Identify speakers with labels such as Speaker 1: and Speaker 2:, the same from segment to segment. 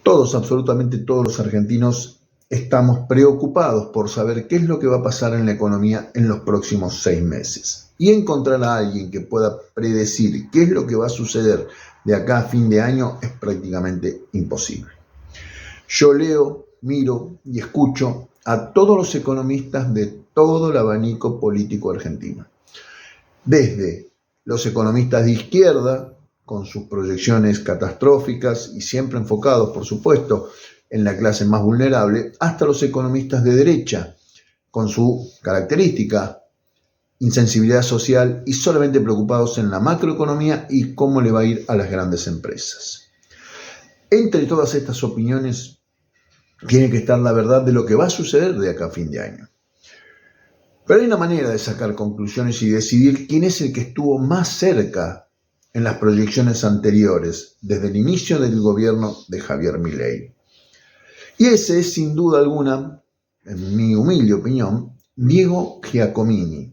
Speaker 1: Todos, absolutamente todos los argentinos, estamos preocupados por saber qué es lo que va a pasar en la economía en los próximos 6 meses. Y encontrar a alguien que pueda predecir qué es lo que va a suceder de acá a fin de año es prácticamente imposible. Yo leo, miro y escucho a todos los economistas de todo el abanico político argentino. Desde los economistas de izquierda, con sus proyecciones catastróficas y siempre enfocados, por supuesto, en la clase más vulnerable, hasta los economistas de derecha, con su característica insensibilidad social y solamente preocupados en la macroeconomía y cómo le va a ir a las grandes empresas. Entre todas estas opiniones tiene que estar la verdad de lo que va a suceder de acá a fin de año. Pero hay una manera de sacar conclusiones y decidir quién es el que estuvo más cerca en las proyecciones anteriores, desde el inicio del gobierno de Javier Milei. Y ese es, sin duda alguna, en mi humilde opinión, Diego Giacomini.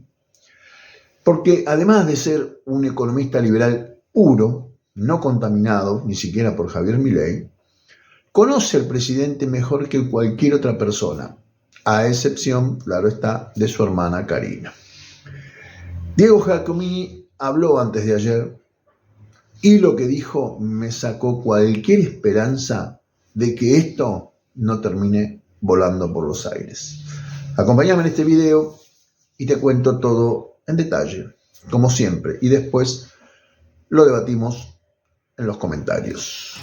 Speaker 1: Porque además de ser un economista liberal puro, no contaminado ni siquiera por Javier Milei, conoce al presidente mejor que cualquier otra persona, a excepción, claro está, de su hermana Karina. Diego Giacomini habló antes de ayer y lo que dijo me sacó cualquier esperanza de que esto no termine volando por los aires. Acompáñame en este video y te cuento todo en detalle, como siempre, y después lo debatimos en los comentarios.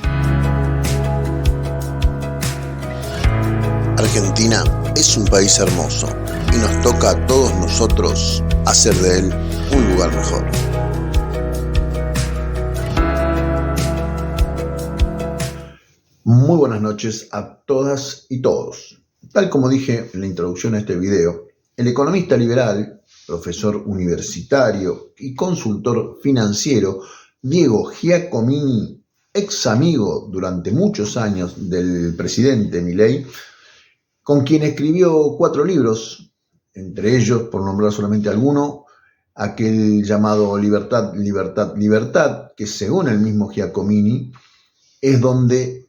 Speaker 2: Argentina es un país hermoso y nos toca a todos nosotros hacer de él un lugar mejor.
Speaker 1: Muy buenas noches a todas y todos. Tal como dije en la introducción a este video, el economista liberal, profesor universitario y consultor financiero Diego Giacomini, ex amigo durante muchos años del presidente Milei, con quien escribió 4 libros, entre ellos, por nombrar solamente alguno, aquel llamado Libertad, Libertad, Libertad, que según el mismo Giacomini es donde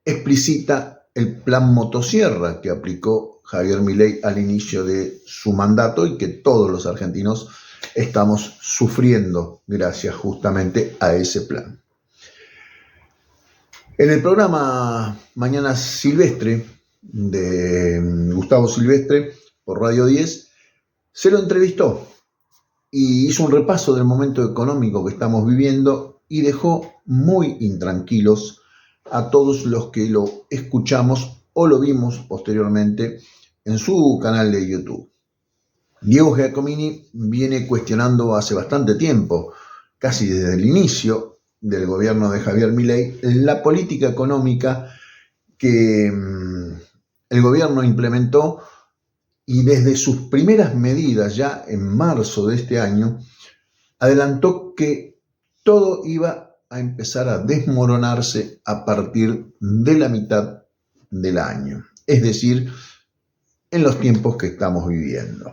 Speaker 1: explicita el plan motosierra que aplicó Javier Milei al inicio de su mandato y que todos los argentinos estamos sufriendo gracias justamente a ese plan. En el programa Mañana Silvestre de Gustavo Silvestre por Radio 10 se lo entrevistó y hizo un repaso del momento económico que estamos viviendo y dejó muy intranquilos a todos los que lo escuchamos o lo vimos posteriormente en su canal de YouTube. Diego Giacomini viene cuestionando hace bastante tiempo, casi desde el inicio del gobierno de Javier Milei, la política económica que el gobierno implementó y desde sus primeras medidas ya en marzo de este año adelantó que todo iba a empezar a desmoronarse a partir de la mitad del año, es decir, en los tiempos que estamos viviendo.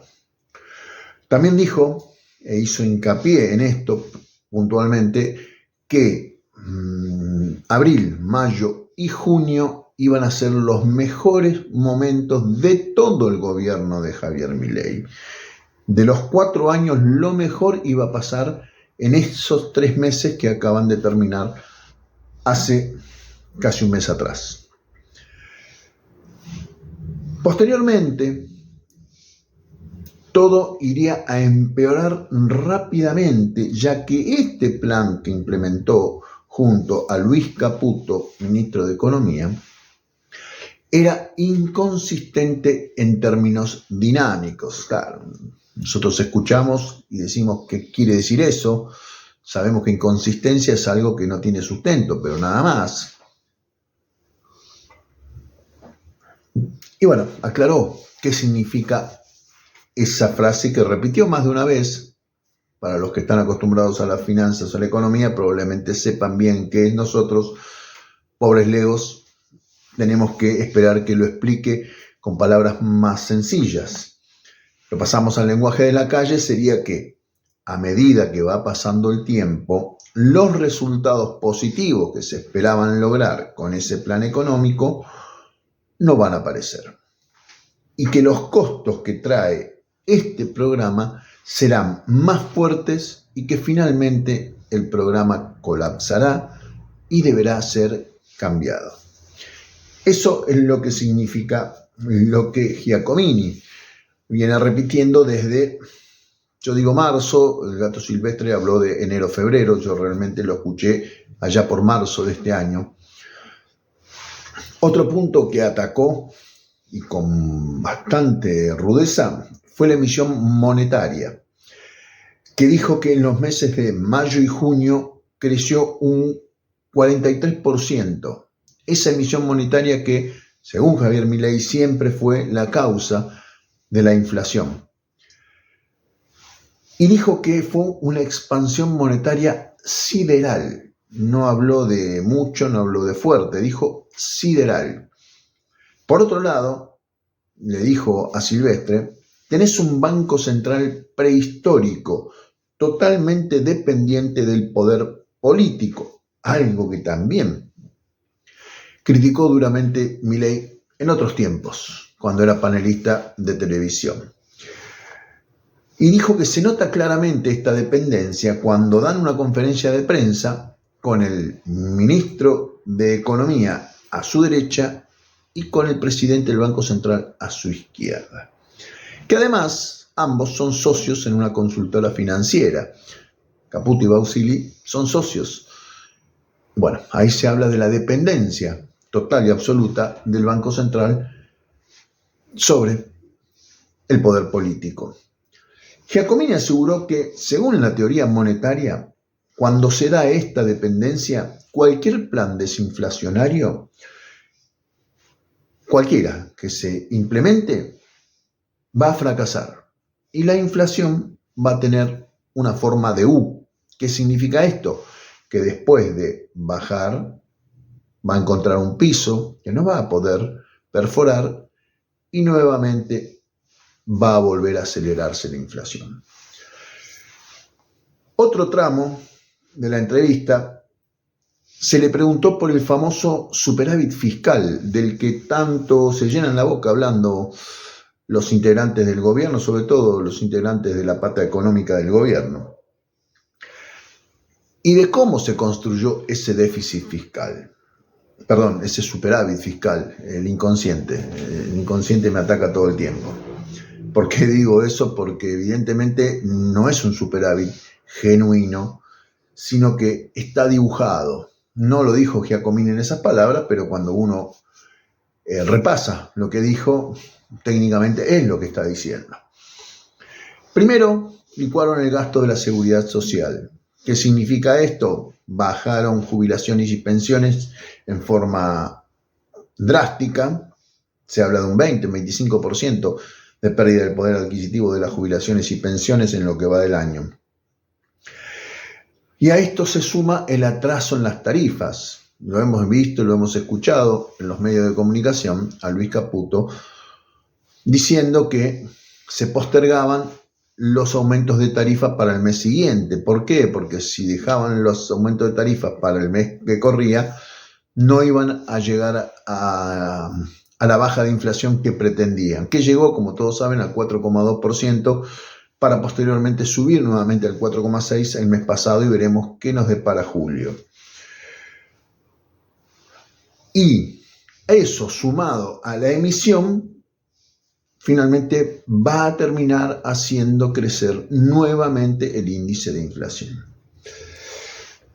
Speaker 1: También dijo, e hizo hincapié en esto puntualmente, que abril, mayo y junio iban a ser los mejores momentos de todo el gobierno de Javier Milei. De los 4 años, lo mejor iba a pasar en esos 3 meses que acaban de terminar hace casi un mes atrás. Posteriormente, todo iría a empeorar rápidamente, ya que este plan que implementó junto a Luis Caputo, ministro de Economía, era inconsistente en términos dinámicos. Claro, nosotros escuchamos y decimos qué quiere decir eso. Sabemos que inconsistencia es algo que no tiene sustento, pero nada más. Y bueno, aclaró qué significa esa frase que repitió más de una vez. Para los que están acostumbrados a las finanzas o a la economía, probablemente sepan bien qué es. Nosotros, pobres legos, tenemos que esperar que lo explique con palabras más sencillas. Lo pasamos al lenguaje de la calle, sería que a medida que va pasando el tiempo, los resultados positivos que se esperaban lograr con ese plan económico no van a aparecer. Y que los costos que trae este programa serán más fuertes y que finalmente el programa colapsará y deberá ser cambiado. Eso es lo que significa lo que Giacomini viene repitiendo desde, yo digo marzo, el Gato Silvestre habló de enero-febrero, yo realmente lo escuché allá por marzo de este año. Otro punto que atacó y con bastante rudeza fue la emisión monetaria, que dijo que en los meses de mayo y junio creció un 43%. Esa emisión monetaria que, según Javier Milei, siempre fue la causa de la inflación. Y dijo que fue una expansión monetaria sideral. No habló de mucho, no habló de fuerte, dijo sideral. Por otro lado, le dijo a Silvestre, tenés un banco central prehistórico, totalmente dependiente del poder político, algo que también criticó duramente Milei en otros tiempos, cuando era panelista de televisión. Y dijo que se nota claramente esta dependencia cuando dan una conferencia de prensa con el ministro de Economía a su derecha y con el presidente del Banco Central a su izquierda. Que además ambos son socios en una consultora financiera. Caputo y Bausili son socios. Bueno, ahí se habla de la dependencia total y absoluta del Banco Central sobre el poder político. Giacomini aseguró que, según la teoría monetaria, cuando se da esta dependencia, cualquier plan desinflacionario, cualquiera que se implemente, va a fracasar y la inflación va a tener una forma de U. ¿Qué significa esto? Que después de bajar va a encontrar un piso que no va a poder perforar y nuevamente va a volver a acelerarse la inflación. Otro tramo de la entrevista se le preguntó por el famoso superávit fiscal del que tanto se llenan la boca hablando los integrantes del gobierno, sobre todo los integrantes de la pata económica del gobierno, y de cómo se construyó ese déficit fiscal. Perdón, ese superávit fiscal, el inconsciente. El inconsciente me ataca todo el tiempo. ¿Por qué digo eso? Porque evidentemente no es un superávit genuino, sino que está dibujado. No lo dijo Giacomini en esas palabras, pero cuando uno repasa lo que dijo, técnicamente es lo que está diciendo. Primero, licuaron el gasto de la seguridad social. ¿Qué significa esto? Bajaron jubilaciones y pensiones en forma drástica. Se habla de un 20-25% de pérdida del poder adquisitivo de las jubilaciones y pensiones en lo que va del año. Y a esto se suma el atraso en las tarifas. Lo hemos visto, lo hemos escuchado en los medios de comunicación a Luis Caputo diciendo que se postergaban los aumentos de tarifa para el mes siguiente. ¿Por qué? Porque si dejaban los aumentos de tarifa para el mes que corría, no iban a llegar a la baja de inflación que pretendían, que llegó, como todos saben, al 4,2%, para posteriormente subir nuevamente al 4,6% el mes pasado, y veremos qué nos depara julio. Y eso, sumado a la emisión, finalmente va a terminar haciendo crecer nuevamente el índice de inflación.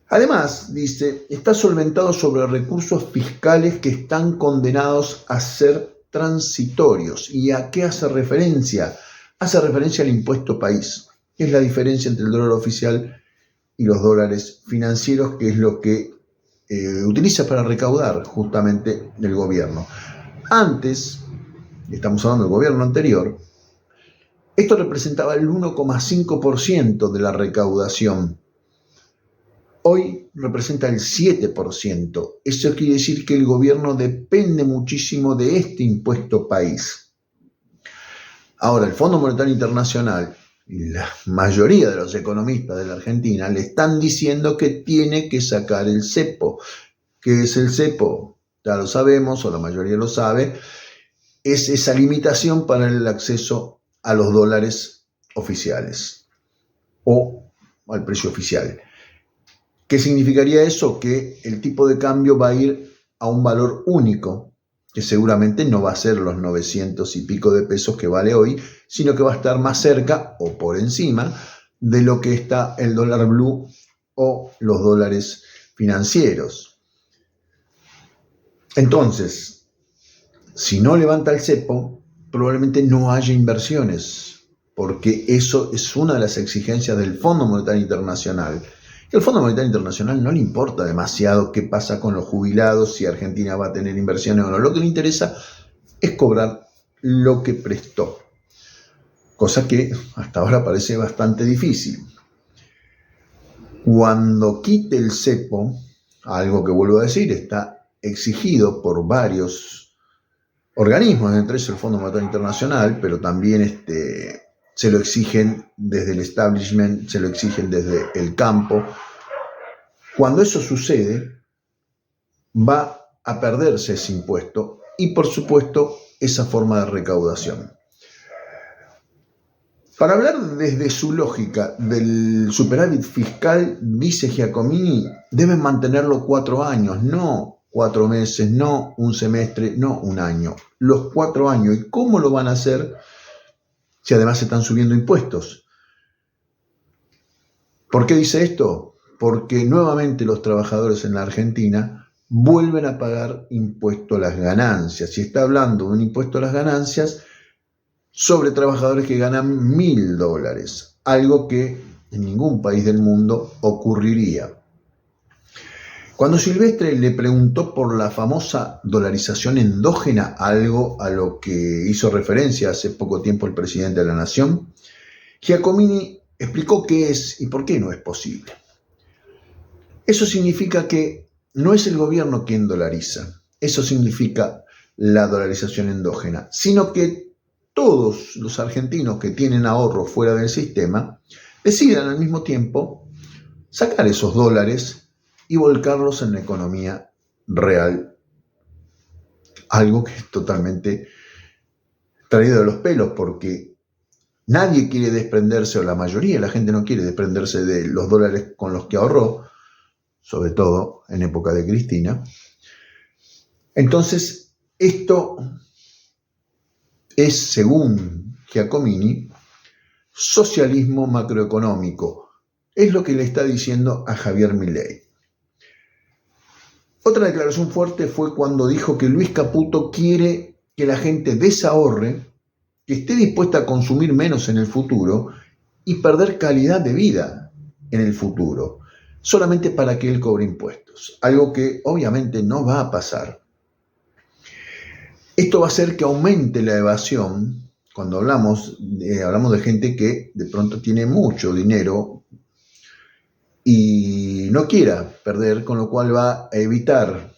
Speaker 1: Además, dice, está solventado sobre recursos fiscales que están condenados a ser transitorios. ¿Y a qué hace referencia? Hace referencia al impuesto país, que es la diferencia entre el dólar oficial y los dólares financieros, que es lo que utiliza para recaudar justamente el gobierno. Antes, estamos hablando del gobierno anterior, esto representaba el 1,5% de la recaudación. Hoy representa el 7%. Eso quiere decir que el gobierno depende muchísimo de este impuesto país. Ahora, el Fondo Monetario Internacional y la mayoría de los economistas de la Argentina le están diciendo que tiene que sacar el cepo. ¿Qué es el cepo? Ya lo sabemos, o la mayoría lo sabe, es esa limitación para el acceso a los dólares oficiales o al precio oficial. ¿Qué significaría eso? Que el tipo de cambio va a ir a un valor único, que seguramente no va a ser los 900 y pico de pesos que vale hoy, sino que va a estar más cerca o por encima de lo que está el dólar blue o los dólares financieros. Entonces, si no levanta el cepo, probablemente no haya inversiones, porque eso es una de las exigencias del Fondo Monetario Internacional. El Fondo Monetario Internacional no le importa demasiado qué pasa con los jubilados, si Argentina va a tener inversiones o no. Lo que le interesa es cobrar lo que prestó, cosa que hasta ahora parece bastante difícil. Cuando quite el cepo, algo que vuelvo a decir, está exigido por varios organismos, entre ellos el Fondo Monetario Internacional, pero también se lo exigen desde el establishment, se lo exigen desde el campo. Cuando eso sucede, va a perderse ese impuesto y, por supuesto, esa forma de recaudación. Para hablar desde su lógica del superávit fiscal, dice Giacomini, deben mantenerlo 4 años, no 4 meses, no un semestre, no un año, los 4 años. ¿Y cómo lo van a hacer si además se están subiendo impuestos? ¿Por qué dice esto? Porque nuevamente los trabajadores en la Argentina vuelven a pagar impuesto a las ganancias. Y está hablando de un impuesto a las ganancias sobre trabajadores que ganan $1.000, algo que en ningún país del mundo ocurriría. Cuando Silvestre le preguntó por la famosa dolarización endógena, algo a lo que hizo referencia hace poco tiempo el presidente de la Nación, Giacomini explicó qué es y por qué no es posible. Eso significa que no es el gobierno quien dolariza, eso significa la dolarización endógena, sino que todos los argentinos que tienen ahorros fuera del sistema decidan al mismo tiempo sacar esos dólares y volcarlos en la economía real. Algo que es totalmente traído de los pelos, porque nadie quiere desprenderse, o la mayoría de la gente no quiere desprenderse de los dólares con los que ahorró, sobre todo en época de Cristina. Entonces, esto es, según Giacomini, socialismo macroeconómico. Es lo que le está diciendo a Javier Milei. Otra declaración fuerte fue cuando dijo que Luis Caputo quiere que la gente desahorre, que esté dispuesta a consumir menos en el futuro y perder calidad de vida en el futuro, solamente para que él cobre impuestos. Algo que obviamente no va a pasar. Esto va a hacer que aumente la evasión. Cuando hablamos de gente que de pronto tiene mucho dinero y no quiera perder, con lo cual va a evitar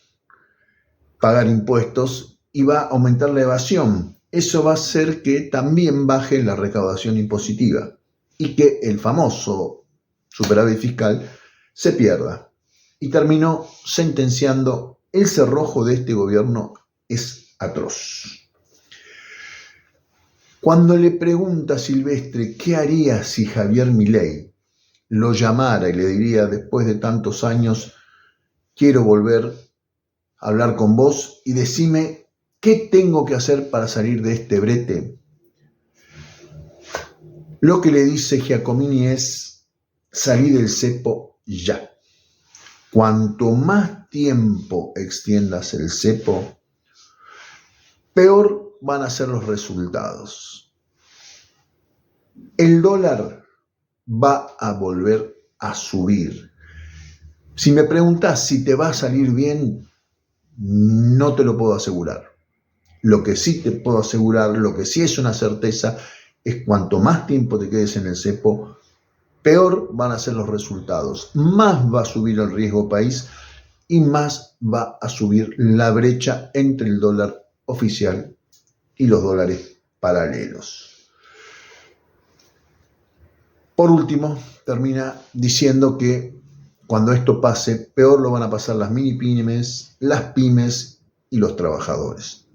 Speaker 1: pagar impuestos y va a aumentar la evasión. Eso va a hacer que también baje la recaudación impositiva y que el famoso superávit fiscal se pierda. Y terminó sentenciando: el cerrojo de este gobierno es atroz. Cuando le pregunta a Silvestre qué haría si Javier Milei lo llamara y le diría, después de tantos años, quiero volver a hablar con vos y decime qué tengo que hacer para salir de este brete, lo que le dice Giacomini es: salí del cepo ya. Cuanto más tiempo extiendas el cepo, peor van a ser los resultados. El dólar va a volver a subir. Si me preguntas si te va a salir bien, no te lo puedo asegurar. Lo que sí te puedo asegurar, lo que sí es una certeza, es cuanto más tiempo te quedes en el cepo, peor van a ser los resultados. Más va a subir el riesgo país y más va a subir la brecha entre el dólar oficial y los dólares paralelos. Por último, termina diciendo que cuando esto pase, peor lo van a pasar las mini pymes, las pymes y los trabajadores.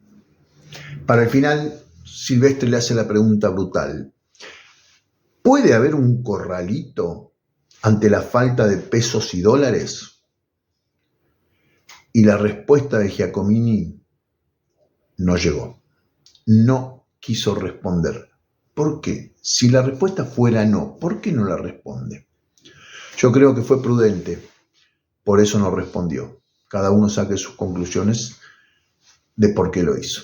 Speaker 1: Para el final, Silvestre le hace la pregunta brutal: ¿puede haber un corralito ante la falta de pesos y dólares? Y la respuesta de Giacomini no llegó. No quiso responder. ¿Por qué? Si la respuesta fuera no, ¿por qué no la responde? Yo creo que fue prudente, por eso no respondió. Cada uno saque sus conclusiones de por qué lo hizo.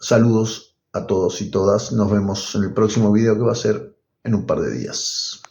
Speaker 1: Saludos a todos y todas. Nos vemos en el próximo video que va a ser en un par de días.